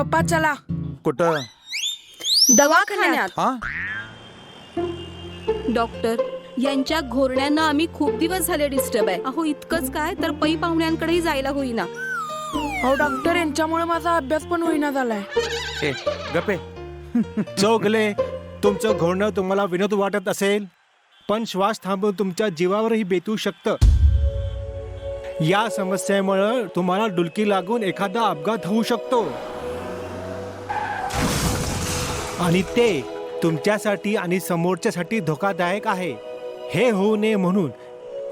पप्पा चला. कुठं? दवाखान्यात. हा? डॉक्टर, यांच्या घोरण्यानं आम्ही खूप दिवस झाले डिस्टर्ब आहे. अहो इतकंच काय तर पै पाहुण्यांकडेही जायला होईना. हो डॉक्टर, यांच्यामुळे माझा अभ्यास पण होईना झालाय. ए गप्पे. चौगले, तुमचं घोरणं तुम्हाला विनोद वाटत असेल, पण श्वास थांबून तुमच्या जीवावरही बेतू शकतं. या समस्येमुळे तुम्हाला डुलकी लागून एखादा अपघात होऊ शकतो आणि ते तुमच्यासाठी आणि समोरच्यासाठी धोकादायक आहे. हे होऊ नये म्हणून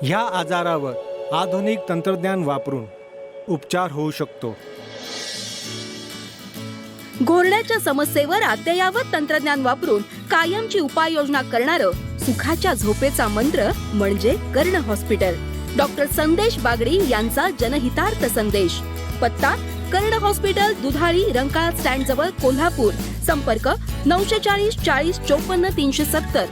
ह्या आजारावर आधुनिक तंत्रज्ञान वापरून उपचार होऊ शकतो. घोरण्याच्या समस्येवर अद्ययावत तंत्रज्ञान वापरून कायमची उपाययोजना करणारं सुखाच्या झोपेचा मंत्र म्हणजे कर्ण हॉस्पिटल. डॉक्टर संदेश बागडी यांचा जनहितार्थ संदेश. पत्ता कर्ण हॉस्पिटल, दुधारी, रंकाळा स्टँड जवळ, कोल्हापूर. संपर्क 940 40 54 370.